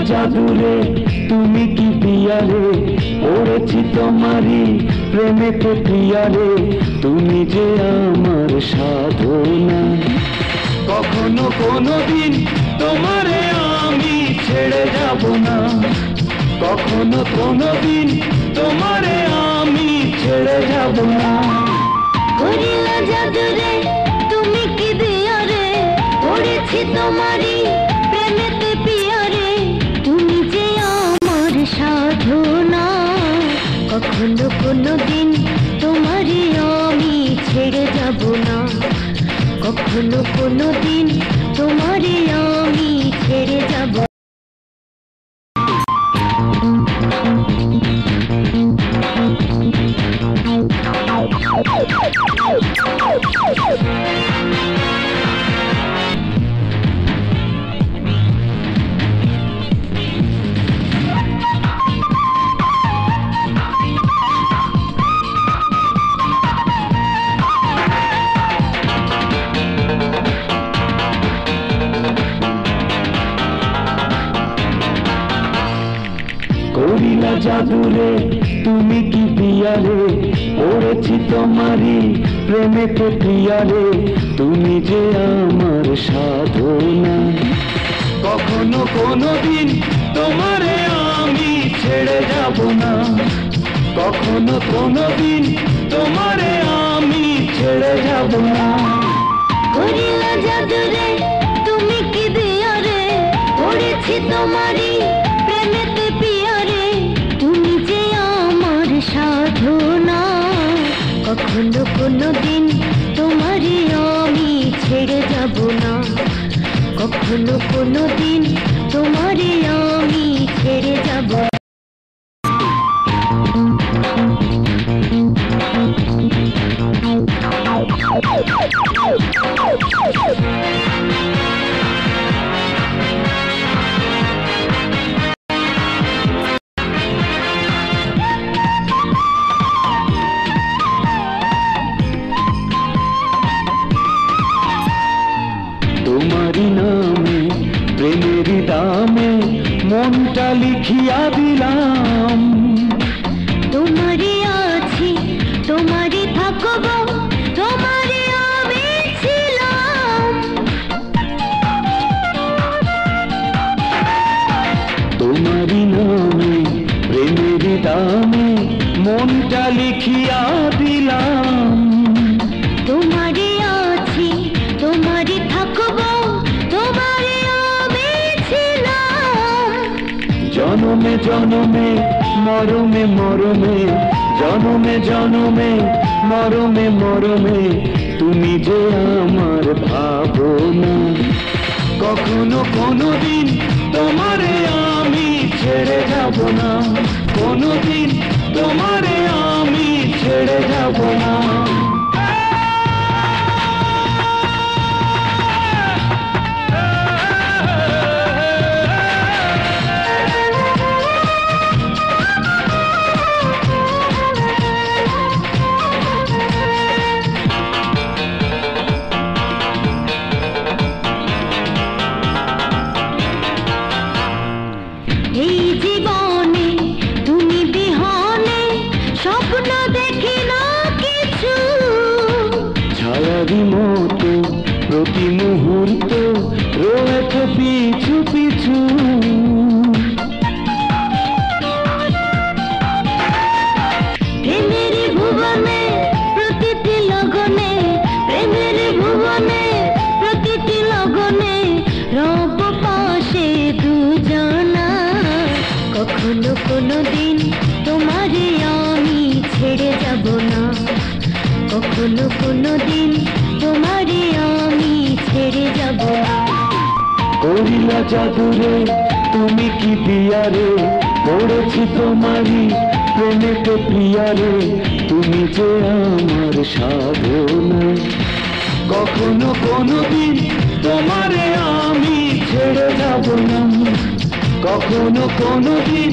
জাদুরে তুমি কি পিয়ারে পড়েছি তোমারি প্রেমেতে প্রিয়ারে তুমি যে আমার সাধনা কখনো কোনোদিন তোমারে আমি ছেড়ে যাব না কখনো কোনোদিন তোমারে আমি ছেড়ে যাব না করিলা জাদুরে তুমি কি দিয়ারে পড়েছি তোমারি প্রেমেতে পিয়ারে তুমি যে আমার সাধনা কখনো কোনোদিন তোমারি আমি ছেড়ে যাব না কখনো কোনোদিন তোমারি আমি ছেড়ে যাব করিলা জাদুরে তুমি কি পিয়ারে পড়েছি তোমারি প্রেমেতে প্রিয়ারে তুমি যে আমার সাধনা কখনো কোনোদিন তোমারে আমি ছেড়ে যাব না কখনো কোনোদিন তোমারে আমি ছেড়ে যাব না করিলা জাদুরে তুমি কি দিয়ারে পড়েছি তোমারি প্রেমেতে পিয়ারে তুমি যে আমার সাধনা কখনো কোনোদিন তোমারি আমি ছেড়ে যাব না কখনো কোনোদিন তোমারি আমি ছেড়ে যাব তোমারি নামে প্রেমেরই দামে মনটা লিখিয়া দিলাম তোমারি আছি তোমারি থাকবো তোমারি আমি ছিলাম তোমারি নামে প্রেমেরই দামে মনটা লিখিয়া দিলাম তোমারি আছি তোমারি থাকবো তোমারি আমি ছিলাম জনমে জনমে মরমে মরমে জনমে জনমে মরমে মরমে তুমি যে আমার ভাবনা কখনো কোনোদিন তোমারে আমি ছেড়ে যাব না কোনোদিন তোমারে আমি ছেড়ে যাব না এই জীবনে তুমি বিহনে স্বপ্ন দেখি না কিছু ছায়ারি মতো প্রতি মুহূর্ত রয়েছ পিছু পিছু প্রেমের ভুবনে প্রতিটি লগনে প্রেমের ভুবনে প্রতিটি লগনে রব পাশে দুজনা কখনো কোনোদিন তোমারে আমি ছেড়ে যাব না কখনো কোনোদিন তোমারে আমি ছেড়ে যাব না করিলা জাদুরে তুমি কি পিয়ারে পড়েছি তোমারি প্রেমেতে প্রিয়ারে তুমি যে আমার সাধনা কখনো কোনোদিন তোমারে আমি ছেড়ে যাব না কখনো কোনোদিন